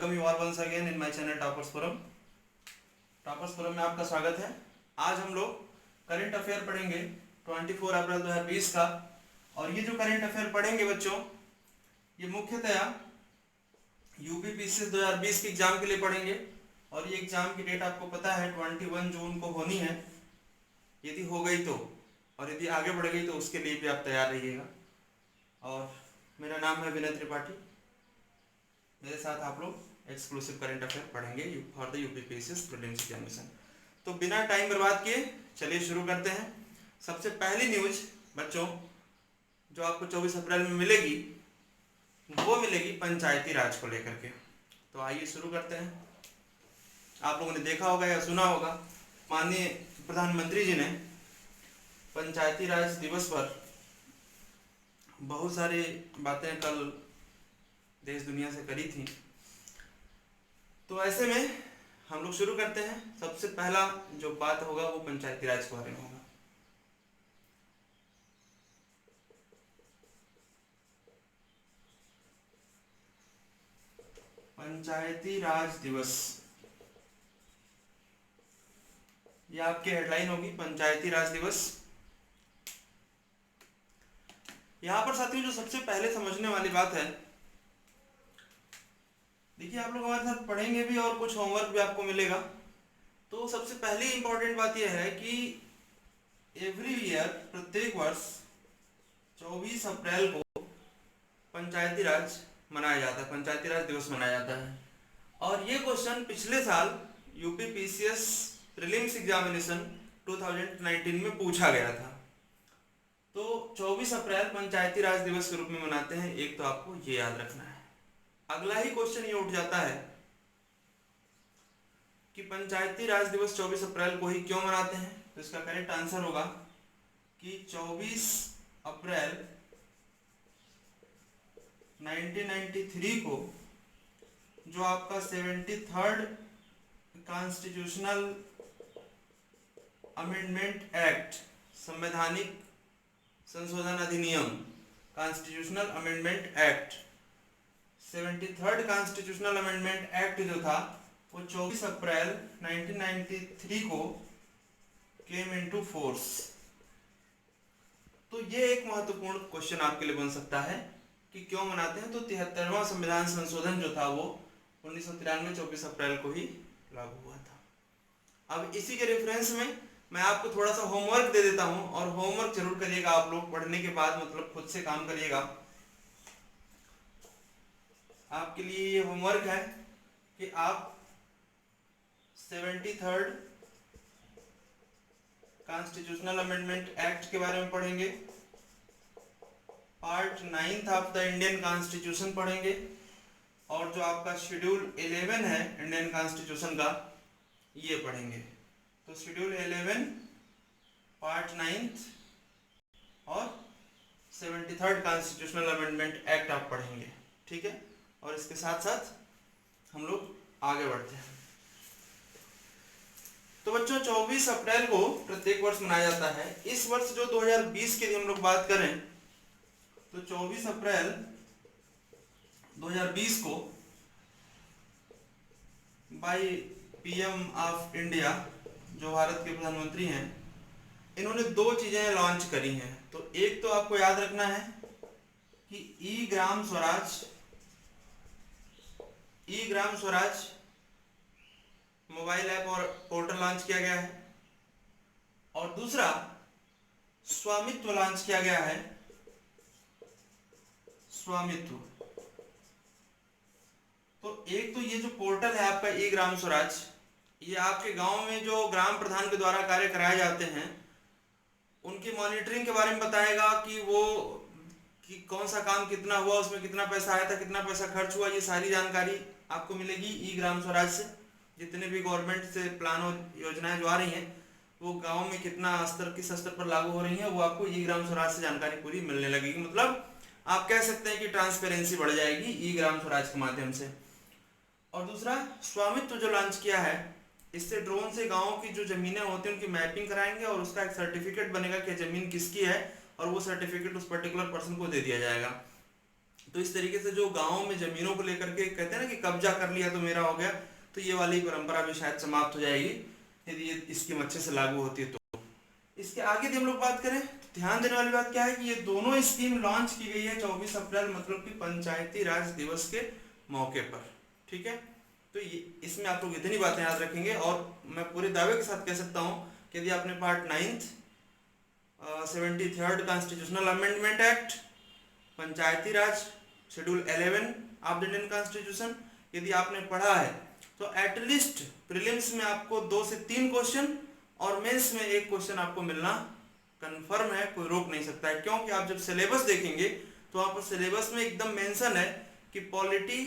Welcome you all once again in my channel toppers forum. Toppers forum में आपका स्वागत है। आज हम लोग करंट अफेयर पढ़ेंगे 24 अप्रैल 2020 का। और ये जो करंट अफेयर पढ़ेंगे बच्चों, ये मुख्यतया यूपीपीसीएस 2020 के एग्जाम के लिए पढ़ेंगे। और ये एग्जाम की डेट आपको पता है 21 जून को होनी है, यदि हो गई तो, और यदि आगे बढ़ गई तो उसके लिए भी आप तैयार रहिएगा। और मेरा नाम है विनय त्रिपाठी। मेरे साथ आप लोग एक्सक्लूसिव करंट अफेयर पढ़ेंगे for the UPPCS prelims examination. तो बिना टाइम बर्बाद किए चलिए शुरू करते हैं। सबसे पहली न्यूज बच्चों जो आपको 24 अप्रैल में मिलेगी वो मिलेगी पंचायती राज को लेकर के। तो आइए शुरू करते हैं। आप लोगों ने देखा होगा या सुना होगा, माननीय प्रधानमंत्री जी ने पंचायती राज दिवस पर बहुत सारी बातें कल देश दुनिया से करी थी। तो ऐसे में हम लोग शुरू करते हैं। सबसे पहला जो बात होगा वो पंचायती राज के बारे में होगा। पंचायती राज दिवस, ये आपकी हेडलाइन होगी, पंचायती राज दिवस। यहां पर साथियों जो सबसे पहले समझने वाली बात है, देखिए आप लोग हमारे साथ पढ़ेंगे भी और कुछ होमवर्क भी आपको मिलेगा। तो सबसे पहली इंपॉर्टेंट बात यह है कि एवरी ईयर, प्रत्येक वर्ष 24 अप्रैल को पंचायती राज मनाया जाता है, पंचायती राज दिवस मनाया जाता है। और ये क्वेश्चन पिछले साल यूपीपीसीएस प्रीलिम्स एग्जामिनेशन 2019 में पूछा गया था। तो 24 अप्रैल पंचायती राज दिवस के रूप में मनाते हैं, एक तो आपको ये याद रखना है। अगला ही क्वेश्चन ये उठ जाता है कि पंचायती राज दिवस 24 अप्रैल को ही क्यों मनाते हैं। तो इसका करेक्ट आंसर होगा कि 24 अप्रैल 1993 को जो आपका 73rd कॉन्स्टिट्यूशनल अमेंडमेंट एक्ट, संवैधानिक संशोधन अधिनियम, constitutional amendment act, 73rd constitutional amendment act जो था वो 24 अप्रैल 1993 को केम इनटू फोर्स। तो ये एक महत्वपूर्ण क्वेश्चन आपके लिए बन सकता है कि क्यों मनाते हैं। तो 73वां संविधान संशोधन जो था वो 1993 24 अप्रैल को ही लागू हुआ था। अब इसी के रेफरेंस में मैं आपको थोड़ा सा होमवर्क दे देता हूं, और होमवर्क जरूर करिएगा आप लोग पढ़ने के बाद, मतलब खुद से काम करिएगा। आपके लिए ये होमवर्क है कि आप 73rd कॉन्स्टिट्यूशनल अमेंडमेंट एक्ट के बारे में पढ़ेंगे, part 9 of the Indian constitution पढ़ेंगे, और जो आपका शेड्यूल 11 है इंडियन कॉन्स्टिट्यूशन का ये पढ़ेंगे। तो शेड्यूल 11, पार्ट 9 और 73rd कॉन्स्टिट्यूशनल अमेंडमेंट एक्ट आप पढ़ेंगे, ठीक है। और इसके साथ साथ हम लोग आगे बढ़ते हैं। तो बच्चों 24 अप्रैल को प्रत्येक वर्ष मनाया जाता है। इस वर्ष जो 2020 की हम लोग बात करें तो 24 अप्रैल 2020 को बाय पीएम ऑफ इंडिया, जो भारत के प्रधानमंत्री हैं, इन्होंने दो चीजें लॉन्च करी हैं। तो एक तो आपको याद रखना है कि ई ग्राम स्वराज मोबाइल ऐप और पोर्टल लॉन्च किया गया है, और दूसरा स्वामित्व लॉन्च किया गया है। स्वामित्व, तो एक तो ये जो पोर्टल है आपका ई ग्राम स्वराज, ये आपके गांव में जो ग्राम प्रधान के द्वारा कार्य कराए जाते हैं उनकी मॉनिटरिंग के बारे में बताएगा कि वो कि कौन सा काम कितना हुआ, उसमें कितना पैसा आया था, कितना पैसा खर्च हुआ, ये सारी जानकारी आपको मिलेगी ई ग्राम स्वराज से। जितने भी गवर्नमेंट से प्लान और योजनाएं जो आ रही हैं वो गांव में कितना स्तर, किस स्तर पर लागू हो रही हैं, वो आपको ई ग्राम स्वराज से जानकारी पूरी मिलने लगेगी। मतलब आप कह सकते हैं कि ट्रांसपेरेंसी बढ़ जाएगी ई ग्राम स्वराज के माध्यम से। और दूसरा स्वामित्व जो लॉन्च किया है, इससे ड्रोन से गांव की जो जमीनें होती हैं उनकी मैपिंग कराएंगे और उसका एक सर्टिफिकेट बनेगा कि जमीन किसकी है, और वो सर्टिफिकेट उस पर्टिकुलर पर्सन को दे दिया जाएगा। तो इस तरीके से जो गाँव में जमीनों को लेकर के कहते हैं ना कि कब्जा कर लिया तो मेरा हो गया, तो ये वाली परंपरा भी शायद समाप्त हो जाएगी यदि ये स्कीम अच्छे से लागू होती है तो। इसके आगे यदि हम लोग बात करें तो ध्यान देने वाली बात क्या है कि ये दोनों स्कीम लॉन्च की गई है 24 अप्रैल, मतलब कि पंचायती राज दिवस के मौके पर। ठीक है, तो ये इसमें आप लोग इतनी बातें याद रखेंगे, और मैं पूरे दावे के साथ कह सकता हूँ कि यदि आपने part 9th 73rd constitutional amendment act, Panchayati Raj schedule 11 of the Indian constitution यदि आपने पढ़ा है तो एटलीस्ट प्रीलिम्स में आपको 2 से 3 क्वेश्चन और मेंस में 1 क्वेश्चन आपको मिलना कंफर्म है, कोई रोक नहीं सकता है। क्योंकि आप जब सिलेबस देखेंगे तो वहाँ पर सिलेबस में एकदम मेंशन है कि पॉलिटी,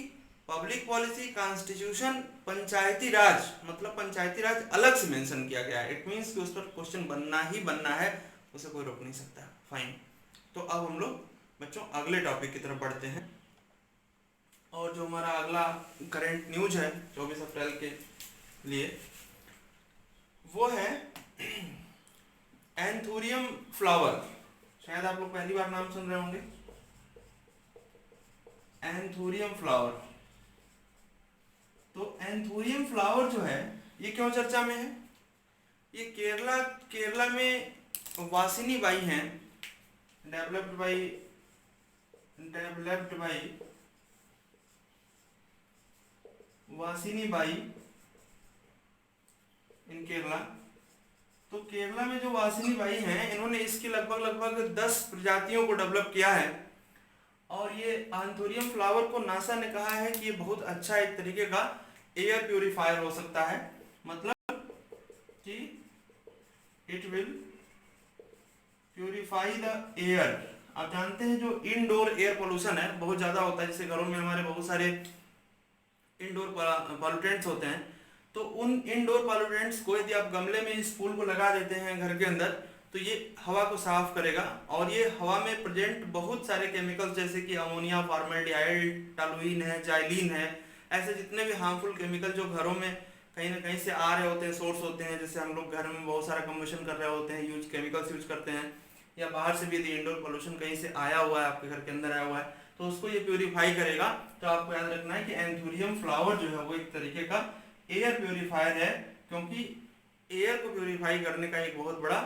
पब्लिक पॉलिसी, कॉन्स्टिट्यूशन, पंचायती राज, मतलब पंचायती राज अलग से मेंशन किया गया है। इट मीन्स कि उस पर क्वेश्चन बनना ही बनना है, उसे कोई रोक नहीं सकता। फाइन, तो अब हम लोग बच्चों अगले टॉपिक की तरफ बढ़ते हैं, और जो हमारा अगला करंट न्यूज है 24 अप्रैल के लिए वो है एंथूरियम फ्लावर। शायद आप लोग पहली बार नाम सुन रहे होंगे, एंथूरियम फ्लावर। तो एंथूरियम फ्लावर जो है ये क्यों चर्चा में है? ये केरला में वासिनी बाई हैं, डेवलप्ड बाई वासिनी बाई इन केरला। तो केरला में जो वासिनी बाई हैं इन्होंने इसकी लगभग 10 प्रजातियों को डेवलप किया है, और ये एंथूरियम फ्लावर को नासा ने कहा है कि ये बहुत अच्छा एक तरीके का एयर प्यूरिफायर हो सकता है, मतलब कि it will purify the air. आप जानते हैं जो इनडोर एयर पोल्यूशन है बहुत ज़्यादा होता है, जैसे घरों में हमारे बहुत सारे इनडोर पॉल्यूटेंट्स होते हैं, तो उन इनडोर पॉल्यूटेंट्स को यदि आप गमले में इस फूल को लगा देते हैं घर के अंदर तो ये हवा को साफ करेगा, और ये हवा में प्रेजेंट बहुत सारे केमिकल्स जैसे कि अमोनिया, फॉर्मेल्डिहाइड, टॉलुइन है, जाइलिन है, ऐसे जितने भी हार्मफुल केमिकल जो घरों में कहीं ना कहीं से आ रहे होते हैं, सोर्स होते हैं, जैसे हम लोग घर में बहुत सारा कम्बशन कर रहे होते हैं, केमिकल्स यूज करते हैं, या बाहर से भी यदि इंडोर पोल्यूशन कहीं से आया हुआ है, आपके घर के अंदर आया हुआ है, तो उसको ये प्यूरिफाई करेगा। तो आपको याद रखना है कि एंथूरियम फ्लावर जो है वो एक तरीके का एयर प्यूरिफायर है, क्योंकि एयर को प्यूरिफाई करने का एक बहुत बड़ा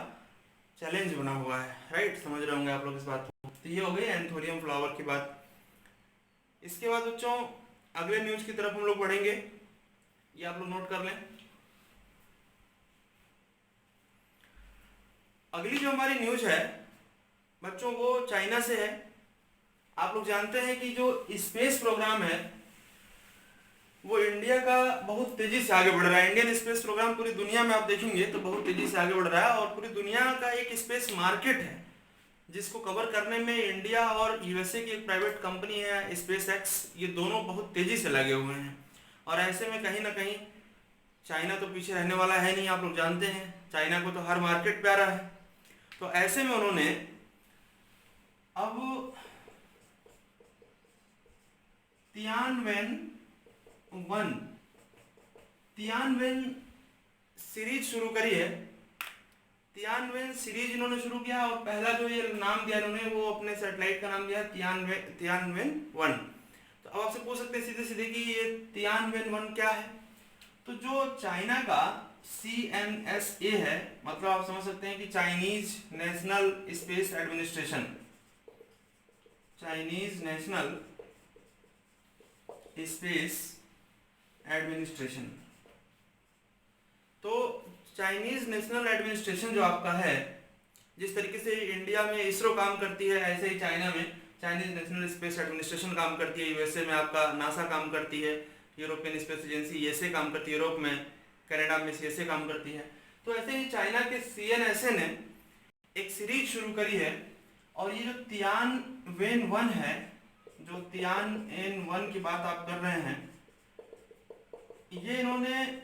चैलेंज बना हुआ है। राइट, समझ रहे होंगे आप लोग इस बात को। तो ये हो गई एंथूरियम फ्लावर की बात। इसके बाद बच्चों अगले न्यूज की तरफ हम लोग बढ़ेंगे, ये आप लोग नोट कर लें। अगली जो हमारी न्यूज है बच्चों वो चाइना से है। आप लोग जानते हैं कि जो स्पेस प्रोग्राम है वो इंडिया का बहुत तेजी से आगे बढ़ रहा है। इंडियन स्पेस प्रोग्राम पूरी दुनिया में आप देखेंगे तो बहुत तेजी से आगे बढ़ रहा है, और पूरी दुनिया का एक स्पेस मार्केट है जिसको कवर करने में इंडिया और यूएसए की एक प्राइवेट कंपनी है स्पेस एक्स, ये दोनों बहुत तेजी से लगे हुए हैं। और ऐसे में कहीं ना कहीं चाइना तो पीछे रहने वाला है नहीं, आप लोग जानते हैं चाइना को तो हर मार्केट प्यारा है। तो ऐसे में उन्होंने अब तियानवेन सीरीज शुरू करी है। तियानवेन सीरीज इन्होंने शुरू किया, और पहला जो ये नाम दिया इन्होंने वो अपने सैटेलाइट का नाम दिया तियानवेन-1। तो अब आपसे पूछ सकते हैं सीधे सीधे कि ये तियानवेन-1 क्या है। तो जो चाइना का CNSA है, मतलब आप समझ सकते हैं कि Chinese national space administration, Chinese national space administration. तो चाइनीज नेशनल एडमिनिस्ट्रेशन जो आपका है, जिस तरीके से इंडिया में इसरो काम करती है ऐसे ही चाइना में चाइनीज नेशनल स्पेस एडमिनिस्ट्रेशन काम करती है। यूएसए में आपका नासा काम करती है, यूरोपियन स्पेस एजेंसी यूएसए काम करती है, यूरोप में कनाडा में CSA काम करती है। तो ऐसे ही चाइना के CNSA ने एक सीरीज शुरू करी है, और ये जो तियानवेन-1 है, जो तियानवेन-1 की बात आप कर रहे हैं, ये इन्होंने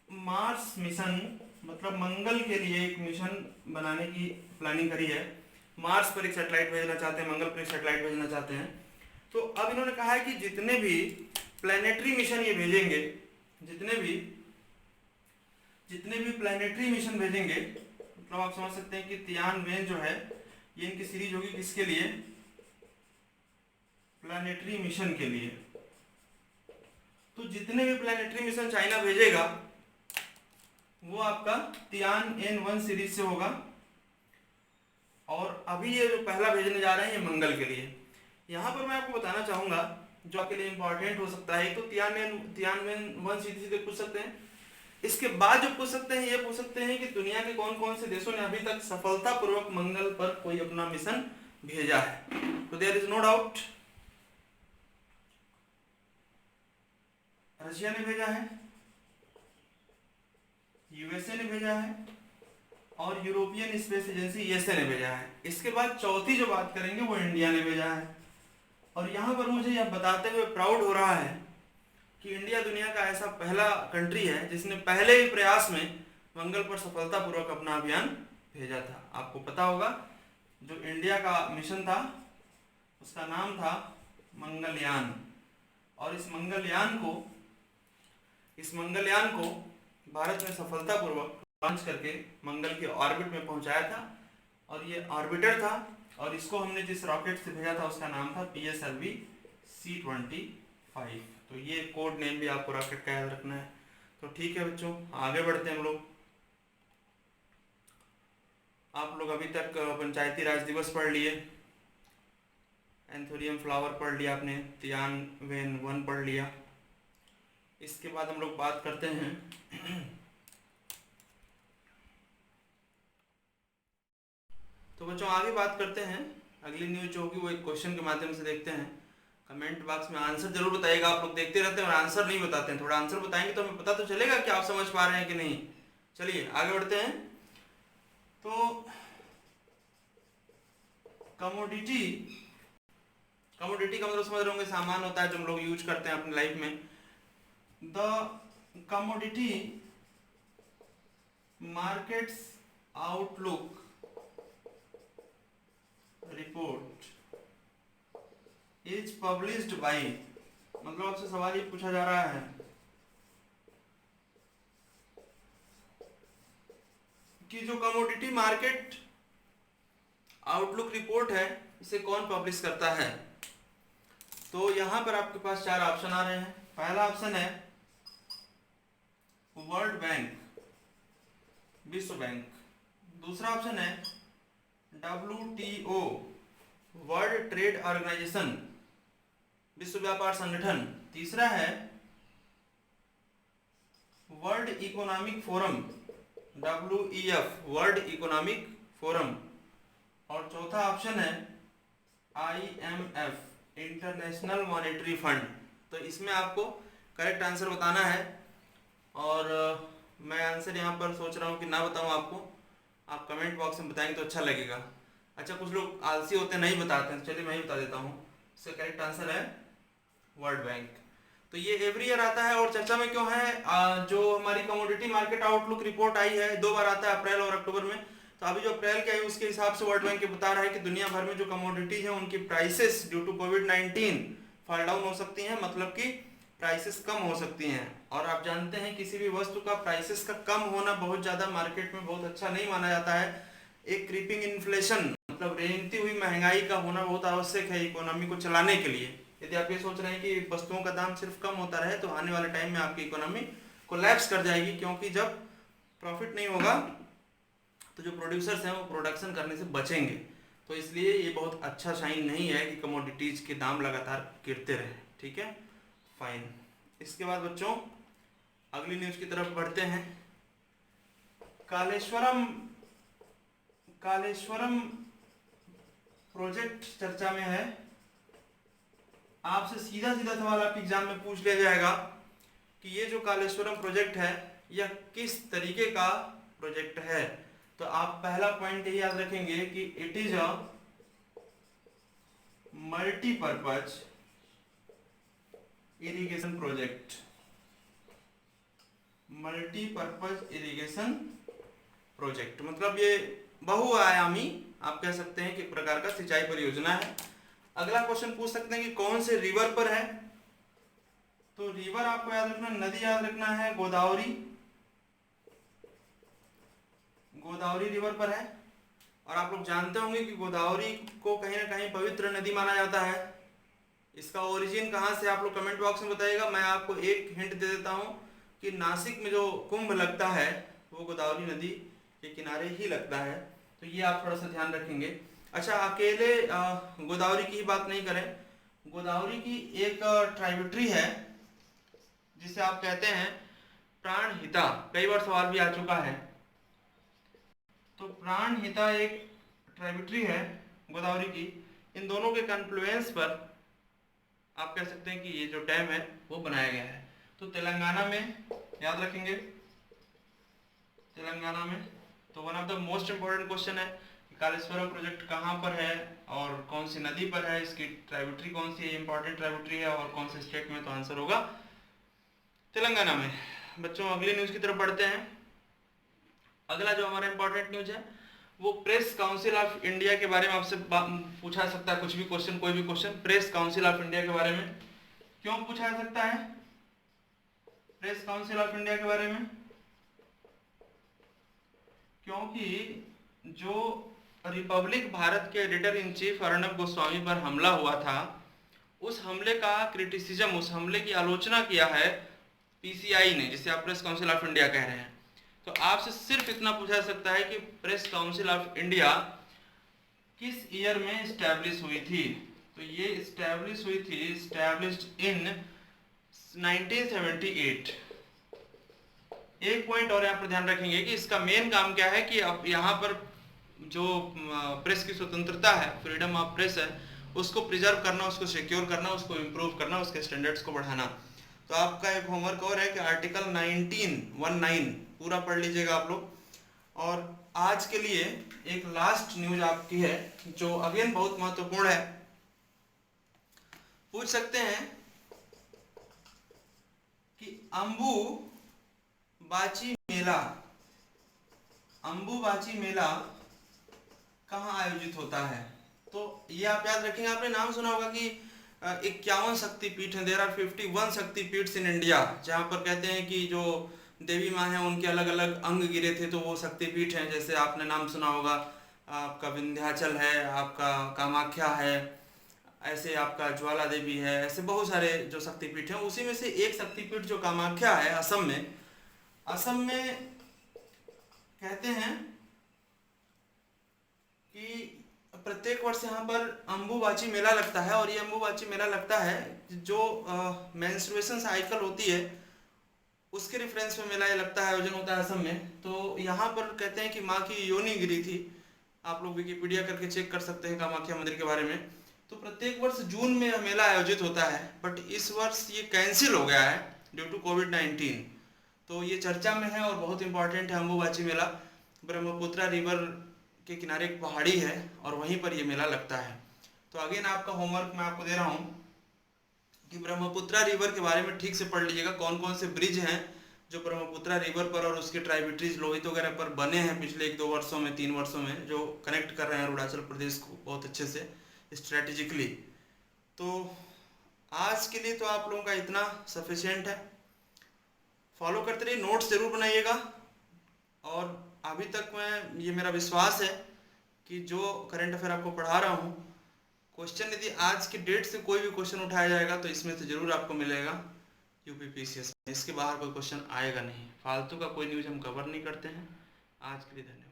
मार्स मिशन, मतलब मंगल के लिए एक मिशन बनाने की प्लानिंग करी है। मार्स पर एक सैटेलाइट भेजना चाहते हैं, मंगल पर एक सैटेलाइट भेजना चाहते हैं। तो अब इन्होंने कहा है कि जितने भी प्लैनेटरी मिशन ये भेजेंगे, जितने भी प्लैनेटरी मिशन भेजेंगे, मतलब आप समझ सकते हैं कि तियानवेन जो है ये इनकी सीरीज होगी किसके लिए, प्लानिटरी मिशन के लिए। तो जितने भी प्लानिटरी मिशन चाइना भेजेगा वो आपका तियानएन-1 सीरीज से होगा। और अभी ये जो पहला भेजने जा रहे हैं ये मंगल के लिए। यहाँ पर मैं आपको बताना चाहूँगा जो आपके लिए इम्पोर्टेंट हो सकता है, तो तियानएन-1 सीरीज से पूछ सकते हैं। इसके बाद जो पूछ सकते हैं ये पूछ सकते हैं कि दुनिया के कौन कौन से देशों ने अभी तक सफलतापूर्वक मंगल पर कोई अपना मिशन भेजा है। तो there is no doubt Russia ने भेजा है, यूएसए ने भेजा है और यूरोपियन स्पेस एजेंसी यूएसए ने भेजा है। इसके बाद चौथी जो बात करेंगे वो इंडिया ने भेजा है। और यहाँ पर मुझे यह बताते हुए प्राउड हो रहा है कि इंडिया दुनिया का ऐसा पहला कंट्री है जिसने पहले ही प्रयास में मंगल पर सफलतापूर्वक अपना अभियान भेजा था। आपको पता होगा जो इंडिया का मिशन था उसका नाम था मंगलयान। और इस मंगलयान को भारत ने सफलतापूर्वक लॉन्च करके मंगल के ऑर्बिट में पहुंचाया था। और ये ऑर्बिटर था और इसको हमने जिस रॉकेट से भेजा था उसका नाम था PSLV C-25। तो ये कोड नेम भी आपको रॉकेट का याद रखना है। तो ठीक है बच्चों, आगे बढ़ते हैं हम लोग। आप लोग अभी तक पंचायती राज दिवस पढ़ लिए, एंथोरियम फ्लावर पढ़ लिया आपने, तियानवेन-1 पढ़ लिया। इसके बाद हम लोग बात करते हैं तो बच्चों आगे बात करते हैं। अगली न्यूज जो होगी वो एक क्वेश्चन के माध्यम से देखते हैं। कमेंट बॉक्स में आंसर जरूर बताइएगा। आप लोग देखते रहते हैं और आंसर नहीं बताते हैं। थोड़ा आंसर बताएंगे तो हमें पता तो चलेगा कि आप समझ पा रहे हैं कि नहीं। चलिए आगे बढ़ते हैं। तो कमोडिटी का मतलब समझ रहे होंगे सामान होता है जो हम लोग यूज करते हैं अपनी लाइफ में। The commodity markets outlook report is published by, मतलब आपसे सवाल ये पूछा जा रहा है कि जो कमोडिटी मार्केट आउटलुक रिपोर्ट है इसे कौन पब्लिश करता है। तो यहां पर आपके पास 4 ऑप्शन आ रहे हैं। पहला ऑप्शन है वर्ल्ड बैंक, विश्व बैंक। दूसरा ऑप्शन है WTO, वर्ल्ड ट्रेड ऑर्गेनाइजेशन, विश्व व्यापार संगठन। तीसरा है world economic forum, WEF, world economic forum. और चौथा ऑप्शन है IMF, इंटरनेशनल मॉनेटरी फंड। तो इसमें आपको करेक्ट आंसर बताना है। और मैं आंसर यहाँ पर सोच रहा हूँ कि ना बताऊँ आपको, आप कमेंट बॉक्स में बताएंगे तो अच्छा लगेगा। अच्छा, कुछ लोग आलसी होते हैं नहीं बताते हैं, चलिए मैं ही बता देता हूँ। इसका करेक्ट आंसर है वर्ल्ड बैंक। तो ये एवरी ईयर आता है और चर्चा में क्यों है? जो हमारी कमोडिटी मार्केट आउटलुक रिपोर्ट आई है 2 बार आता है, अप्रैल और अक्टूबर में। तो अभी जो अप्रैल की आई उसके हिसाब से वर्ल्ड बैंक ये बता रहा है कि दुनिया भर में जो कमोडिटीज हैं उनकी प्राइसेस ड्यू टू कोविड-19 फॉल डाउन हो सकती हैं, मतलब कि प्राइसेस कम हो सकती हैं। और आप जानते हैं किसी भी वस्तु का प्राइसेस का कम होना बहुत ज़्यादा मार्केट में बहुत अच्छा नहीं माना जाता है। एक क्रीपिंग इन्फ्लेशन मतलब रेंगती हुई महंगाई का होना बहुत आवश्यक है इकोनॉमी को चलाने के लिए। यदि आप ये सोच रहे हैं कि वस्तुओं का दाम सिर्फ कम होता रहे तो आने वाले टाइम में आपकी इकोनॉमी कोलैप्स कर जाएगी, क्योंकि जब प्रॉफिट नहीं होगा तो जो प्रोड्यूसर्स हैं वो प्रोडक्शन करने से बचेंगे। तो इसलिए ये बहुत अच्छा साइन नहीं है कि कमोडिटीज के दाम लगातार गिरते रहे। ठीक है, फाइन। इसके बाद बच्चों अगली न्यूज की तरफ बढ़ते हैं। कालेश्वरम प्रोजेक्ट चर्चा में है। आपसे सीधा सवाल आपके एग्जाम में पूछ लिया जाएगा कि ये जो कालेश्वरम प्रोजेक्ट है यह किस तरीके का प्रोजेक्ट है। तो आप पहला पॉइंट यही याद रखेंगे कि it is a multipurpose irrigation project. Multipurpose irrigation project मतलब ये बहुआयामी आप कह सकते हैं कि प्रकार का सिंचाई परियोजना है। अगला क्वेश्चन पूछ सकते हैं कि कौन से रिवर पर है। तो रिवर आपको याद रखना, नदी याद रखना है गोदावरी रिवर पर है। और आप लोग जानते होंगे कि गोदावरी को कहीं ना कहीं पवित्र नदी माना जाता है। इसका ओरिजिन कहाँ से आप लोग कमेंट बॉक्स में बताइएगा। मैं आपको एक हिंट दे देता हूँ कि नासिक में जो कुंभ लगता है वो गोदावरी नदी के किनारे ही लगता है, तो ये आप थोड़ा सा ध्यान रखेंगे। अच्छा, अकेले गोदावरी की ही बात नहीं करें, गोदावरी की एक ट्राइब्यूटरी है जिसे आप कहते हैं प्राणहिता, कई बार सवाल भी आ चुका है। तो प्राणहिता एक ट्राइब्यूटरी है गोदावरी की, इन दोनों के कन्फ्लुएंस पर आप कह सकते हैं कि ये जो डैम है वो बनाया गया है। तो तेलंगाना में, याद रखेंगे तेलंगाना में। तो one of the most important question है कि कालेश्वरम प्रोजेक्ट कहाँ पर है और कौन सी नदी पर है, इसकी ट्राइब्यूटरी कौन सी इंपॉर्टेंट ट्राइब्यूटरी है और कौन से स्टेट में, तो आंसर होगा तेलंगाना में। बच्चों अगली न्यूज की तरफ बढ़ते हैं। अगला जो हमारा इंपॉर्टेंट न्यूज है वो प्रेस काउंसिल ऑफ इंडिया के बारे में आपसे पूछा जा सकता है कुछ भी क्वेश्चन, कोई भी question press council of India के बारे में। क्यों पूछा जा सकता है प्रेस काउंसिल ऑफ इंडिया के बारे में? क्योंकि जो रिपब्लिक भारत के editor in chief Arnab Goswami पर हमला हुआ था, उस हमले का क्रिटिसिज्म, उस हमले की आलोचना किया है पीसीआई ने, जिसे आप प्रेस काउंसिल ऑफ इंडिया कह रहे हैं। तो आपसे सिर्फ इतना पूछा जा सकता है कि प्रेस काउंसिल ऑफ इंडिया किस ईयर में स्टैब्लिश हुई थी? तो ये स्टैब्लिश हुई थी, स्टैब्लिश्ड इन 1978। एक पॉइंट और यहाँ पर ध्यान रखेंगे कि इसका मेन काम क्या है कि अब यहाँ पर जो प्रेस की स्वतंत्रता है, फ्रीडम ऑफ प्रेस है, उसको प्रिजर्व करना, उसको सिक्योर करना, उसको इम्प्रूव करना, उसके स्टैंडर्ड्स को बढ़ाना। तो आपका एक होमवर्क और है कि आर्टिकल 19 पूरा पढ़ लीजिएगा आप लोग। और आज के लिए एक लास्ट न्यूज आपकी है जो अगेन बहुत महत्वपूर्ण है। पूछ सकते हैं कि अंबुबाची मेला कहाँ आयोजित होता है? तो ये आप याद रखेंगे, आपने नाम सुना होगा कि 51 शक्तिपीठ हैं, देयर आर 51 शक्तिपीठ इन इंडिया, जहाँ पर कहते हैं कि जो देवी माँ हैं उनके अलग अलग अंग गिरे थे, तो वो शक्तिपीठ हैं। जैसे आपने नाम सुना होगा, आपका विंध्याचल है, आपका कामाख्या है, ऐसे आपका ज्वाला देवी है, ऐसे बहुत सारे जो शक्तिपीठ हैं। उसी में से एक शक्तिपीठ जो कामाख्या है असम में कहते हैं कि प्रत्येक वर्ष यहाँ पर अंबुबाची मेला लगता है। और ये अंबुबाची मेला लगता है जो मेंस्ट्रुएशन साइकिल होती है उसके रेफरेंस में मेला ये लगता है, आयोजन होता है असम में। तो यहाँ पर कहते हैं कि माँ की योनि गिरी थी। आप लोग विकिपीडिया करके चेक कर सकते हैं कामाख्या मंदिर के बारे में। तो प्रत्येक वर्ष जून में यह मेला आयोजित होता है, बट इस वर्ष ये कैंसिल हो गया है ड्यू टू कोविड-19। तो ये चर्चा में है और बहुत इंपॉर्टेंट है अंबुबाची मेला। ब्रह्मपुत्रा रिवर के किनारे एक पहाड़ी है और वहीं पर ये मेला लगता है। तो अगेन आपका होमवर्क मैं आपको दे रहा हूँ कि ब्रह्मपुत्रा रिवर के बारे में ठीक से पढ़ लीजिएगा। कौन कौन से ब्रिज हैं जो ब्रह्मपुत्रा रिवर पर और उसके ट्राइब्यूटरीज लोहित वगैरह पर बने हैं पिछले 1-2 वर्षों में, 3 वर्षों में, जो कनेक्ट कर रहे हैं अरुणाचल प्रदेश को बहुत अच्छे से स्ट्रेटेजिकली। तो आज के लिए तो आप लोगों का इतना सफिशिएंट है। फॉलो करते रहिए, नोट्स जरूर बनाइएगा। और अभी तक ये मेरा विश्वास है कि जो करंट अफेयर आपको पढ़ा रहा हूँ, क्वेश्चन यदि आज की डेट से कोई भी क्वेश्चन उठाया जाएगा तो इसमें से जरूर आपको मिलेगा यूपीपीसीएस में। इसके बाहर कोई क्वेश्चन आएगा नहीं। फालतू का कोई न्यूज़ हम कवर नहीं करते हैं। आज के लिए धन्यवाद।